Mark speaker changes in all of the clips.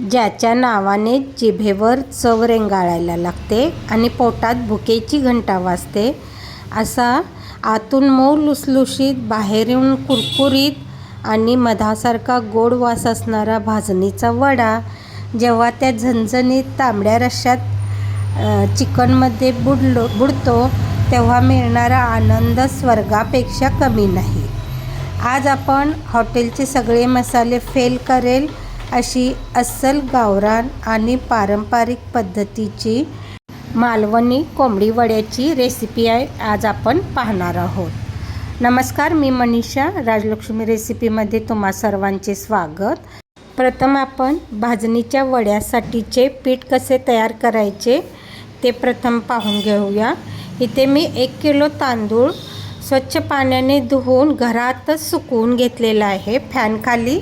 Speaker 1: ज्याच्या नावाने जिभेवर चव रेंगाळायला लागते आणि पोटात भुकेची घंटा वाजते, असा आतून मऊ लुसलुशीत, बाहेरून कुरकुरीत आणि मधासारखा गोड वास असणारा भाजणीचा वडा जेव्हा त्या झणझणीत तांबड्या रश्श्यात चिकनमध्ये बुडतो तेव्हा मिळणारा आनंद स्वर्गापेक्षा कमी नाही. आज आपण हॉटेलचे सगळे मसाले फेल करेल अशी अस्सल गावरान आणि पारंपरिक पद्धतीची मालवणी कोंबडी वड्याची रेसिपी आज आपण पाहणार आहोत. नमस्कार, मी मनीषा. राजलक्ष्मी रेसिपीमध्ये तुम्हा सर्वांचे स्वागत. प्रथम आपण भाजणीच्या वड्यासाठीचे पीठ कसे तयार करायचे ते प्रथम पाहून घेऊया. इथे मी 1 किलो तांदूळ स्वच्छ पाण्याने धुवून घरातच सुकवून घेतलेला आहे. फॅनखाली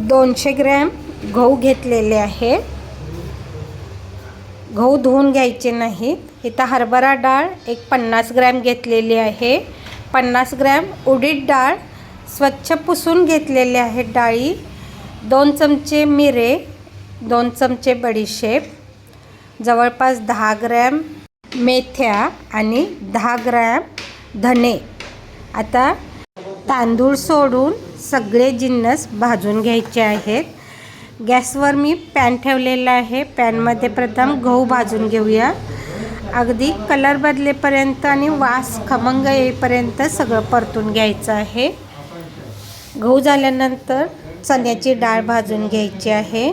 Speaker 1: 200 ग्रॅम गहू घेतलेले आहे. गहू धुवून घ्यायचे नाहीत. इथं हरभरा डाळ 50 ग्रॅम घेतलेली आहे. 50 ग्रॅम उडीद डाळ स्वच्छ पुसून घेतलेले आहेत डाळी. 2 चमचे मिरे, 2 चमचे बडीशेप, जवळपास 10 ग्रॅम मेथ्या आणि 10 ग्रॅम धने. आता तांदूळ सोडून सगळे जिन्नस भाजून घ्यायचे आहेत. गॅसवर मी पॅन ठेवलेला आहे. पॅनमध्ये प्रथम गहू भाजून घेऊया. अगदी कलर बदलेपर्यंत आणि वास खमंग येईपर्यंत सगळं परतून घ्यायचं आहे. गहू झाल्यानंतर चण्याची डाळ भाजून घ्यायची आहे.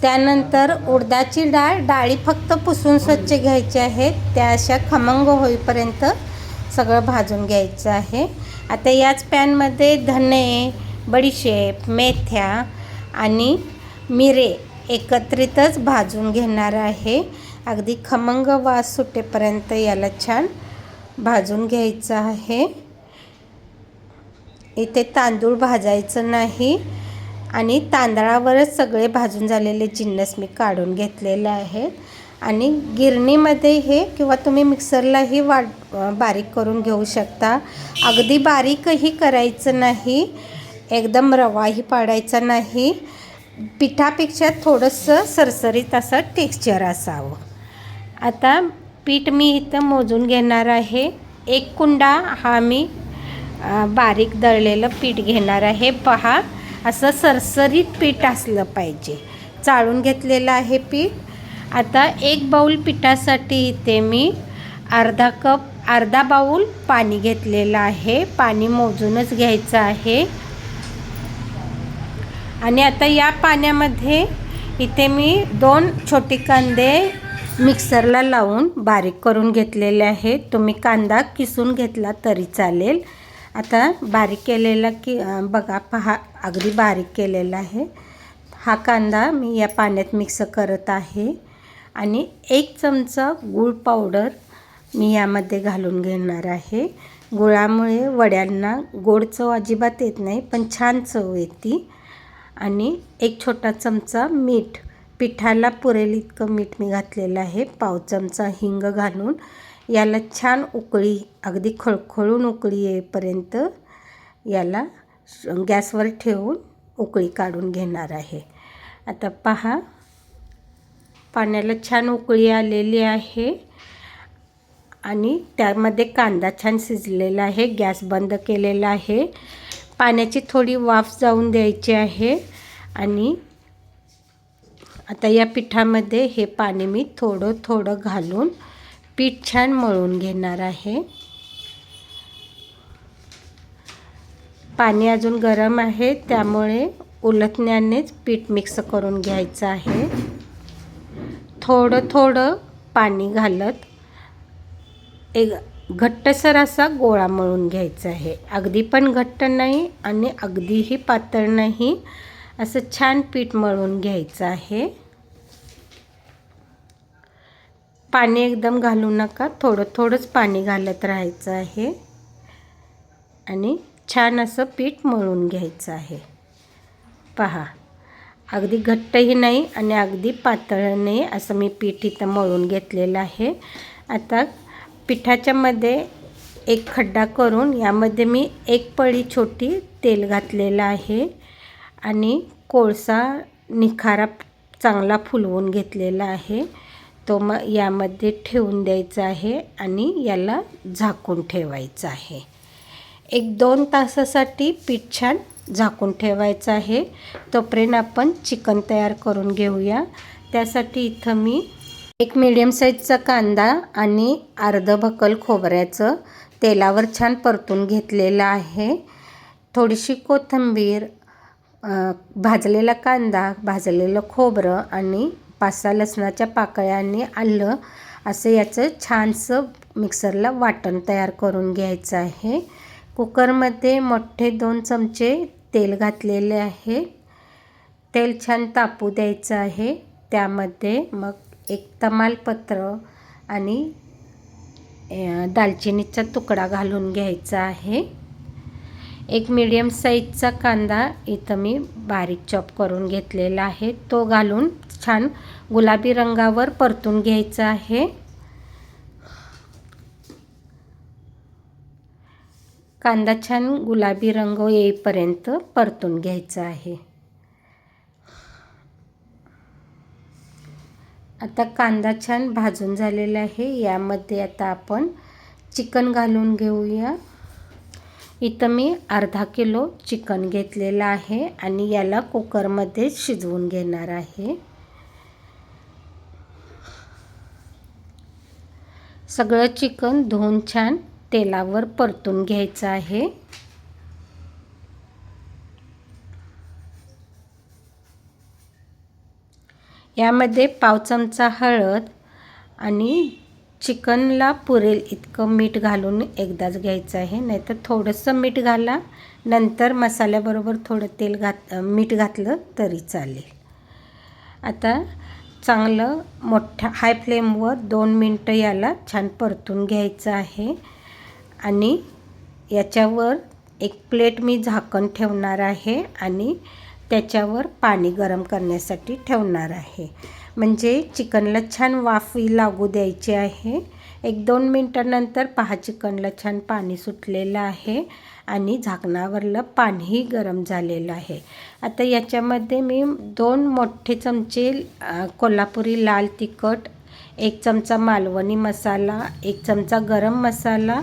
Speaker 1: त्यानंतर उडदाची डाळी फक्त पुसून स्वच्छ घ्यायची आहेत. त्या अशा खमंग होईपर्यंत सगळं भाजून घ्यायचं आहे. आता याच पॅनमध्ये धने, बडीशेप, मेथ्या आणि मिरे एकत्रितच भाजून घेणार आहे. अगदी खमंग वास सुटेपर्यंत याला छान भाजून घ्यायचं आहे. इथे तांदूळ भाजायचं नाही आणि तांदळावरच सगळे भाजून झालेले जिन्नस मी काढून घेतलेले आहेत. आणि गिरणीमध्ये हे किंवा तुम्ही मिक्सरलाही बारीक करून घेऊ शकता. अगदी बारीकही करायचं नाही, एकदम रवाही पाडायचा नाही. पिठापेक्षा थोडंसं सरसरीत असं टेक्स्चर असावं. आता पीठ मी इथं मोजून घेणार आहे. 1 कुंडा हा मी बारीक दळलेलं पीठ घेणार आहे. पहा, असं सरसरीत पीठ असलं पाहिजे. चाळून घेतलेलं आहे पीठ. आता 1 बाऊल पिठासाठी इथे मी अर्धा बाऊल पाणी घेतलेलं आहे. पाणी मोजूनच घ्यायचं आहे. आणि आता या पाण्यामध्ये इथे मी 2 छोटे कांदे मिक्सरला लावून बारीक करून घेतलेले आहेत. तुम्ही कांदा किसून घेतला तरी चालेल. आता बारीक केलेला बघा, पहा, अगदी बारीक केलेला आहे. हा कांदा मी या पाण्यात मिक्स करत आहे. आणि 1 चमचा गूळ पावडर मी यामध्ये घालून घेणार आहे. गुळामुळे वड्यांना गोड चव अजिबात येत नाही, पण छान चव येते. आणि 1 छोटा चमचा मीठ, पिठाला पुरेल इतकं मीठ मी घातलेलं आहे. पाव चमचा हिंग घालून याला छान उकळी, अगदी खळखळून उकळी येईपर्यंत याला गॅसवर ठेवून उकळी काढून घेणार आहे. आता पहा, पाण्याला छान उकळी आलेली आहे आणि त्यामध्ये कांदा छान शिजलेला आहे. गॅस बंद केलेला आहे. पाण्याची थोडी वाफ जाऊन द्यायची आहे. आणि आता या पिठामध्ये हे पाणी मी थोडं थोडं घालून पीठ छान मळून घेणार आहे. पाणी अजून गरम आहे, त्यामुळे उलटण्यानेच पीठ मिक्स करून घ्यायचं आहे. थोडं थोडं पाणी घालत एक घट्टसर असा गोळा मळून घ्यायचा आहे. अगदी पण घट्ट नाही आणि अगदीही पातळ नाही, असं छान पीठ मळून घ्यायचं आहे. पाणी एकदम घालू नका, थोडं थोडंच पाणी घालत राहायचं आहे. आणि छान असं पीठ मळून घ्यायचं आहे. पहा, अगदी घट्टही नाही आणि अगदी पातळ नाही, असं मी पीठ इथं मळून घेतलेलं आहे. आता पिठाच्या मध्ये एक खड्डा करून यामध्ये मी 1 पळी छोटी तेल घातलेलं आहे. आणि कोळसा निखारा चांगला फुलवून घेतलेला आहे, तो मग यामध्ये ठेवून द्यायचा आहे आणि याला झाकून ठेवायचं आहे. 1-2 तासासाठी पीठ छान झाकून ठेवायचं आहे. तोपर्यंत आपण चिकन तयार करून घेऊया. त्यासाठी इथं मी एक मीडियम साईजचा कांदा आणि अर्ध भकल खोबऱ्याचं तेलावर छान परतून घेतलेलं आहे. थोडीशी कोथिंबीर, भाजलेला कांदा, भाजलेलं खोबरं आणि 5-6 लसणाच्या पाकळ्या आणि आलं असं याचं छानसं मिक्सरला वाटण तयार करून घ्यायचं आहे. कुकरमध्ये मोठे 2 चमचे तेल घातलेले आहे. तेल छान तापू द्यायचं आहे. त्यामध्ये मग एक तमालपत्र आणि दालचिनीचा तुकडा घालून घ्यायचा आहे. एक मीडियम साईजचा कांदा इथं मी बारीक चॉप करून घेतलेला आहे, तो घालून छान गुलाबी रंगावर परतून घ्यायचा आहे. कांदा छान गुलाबी रंग येईपर्यंत परतून घ्यायचा आहे. आता कांदा छान भाजून झालेला आहे. यामध्ये आता आपण चिकन घालून घेऊया. इथं मी अर्धा किलो चिकन घेतलेलं आहे आणि याला कुकरमध्ये शिजवून घेणार आहे. सगळं चिकन धुवून छान तेलावर परतून घ्यायचं आहे. यामध्ये पाव चमचा हळद आणि चिकनला पुरेल इतकं मीठ घालून एकदाच घ्यायचं आहे, नाहीतर थोडंसं मीठ घाला, नंतर मसाल्याबरोबर थोडं मीठ घातलं तरी चालेल. आता चांगलं मोठ्या हाय फ्लेमवर 2 मिनटं याला छान परतून घ्यायचं आहे आणि याच्यावर एक प्लेट मी झाकण ठेवणार आहे आणि त्याच्यावर पाणी गरम करण्यासाठी ठेवणार आहे. म्हणजे चिकनला छान वाफ लागू द्यायची आहे. 1-2 मिनटानंतर पहा, चिकनला छान पाणी सुटलेलं आहे आणि झाकणावरलं पाणीही गरम झालेलं आहे. आता याच्यामध्ये मी 2 मोठे चमचे कोल्हापुरी लाल तिखट, 1 चमचा मालवणी मसाला, 1 चमचा गरम मसाला,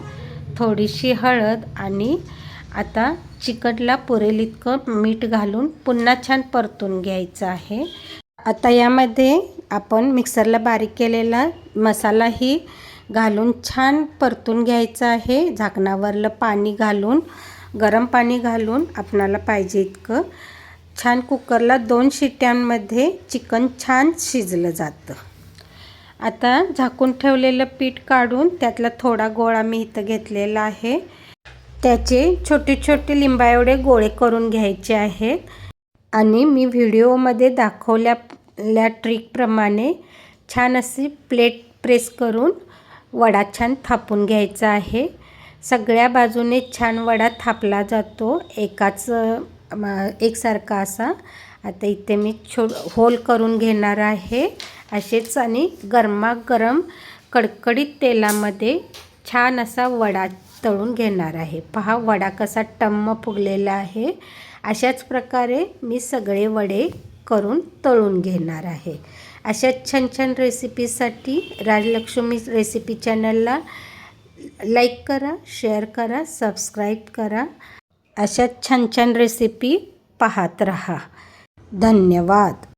Speaker 1: थोडीशी हळद आणि आता चिकनला पुरेल इतकं मीठ घालून पुन्हा छान परतून घ्यायचं आहे. आता यामध्ये आपण मिक्सरला बारीक केलेला मसालाही घालून छान परतून घ्यायचं आहे. झाकणावरलं पाणी घालून, गरम पाणी घालून आपणाला पाहिजे इतकं छान कुकरला 2 शिट्यांमध्ये चिकन छान शिजलं जातं. आता झाकून ठेवलेलं पीठ काढून त्यातला थोडा गोळा मी इथं घेतलेला आहे. त्याचे छोटे छोटे लिंबा एवढे गोळे करून घ्यायचे आहेत आणि मी व्हिडिओमध्ये दाखवल्या ट्रिकप्रमाणे छान अशी प्लेट प्रेस करून वडा छान थापून घ्यायचा आहे. सगळ्या बाजूने छान वडा थापला जातो एकसारखा असा. आता इथे मी होल करून घेणार आहे असेच आणि गरमागरम कडकडीत तेलामध्ये छान असा वडा तळून घेणार आहे. पहा वडा कसा टम्म फुगलेला आहे. अशाच प्रकारे मी सगळे वडे करून तळून घेणार आहे. अशा छान छान रेसिपीसाठी राजलक्ष्मी रेसिपी चॅनलला लाईक करा, शेअर करा, सबस्क्राईब करा. अशा छान छान रेसिपी पाहत रहा. धन्यवाद.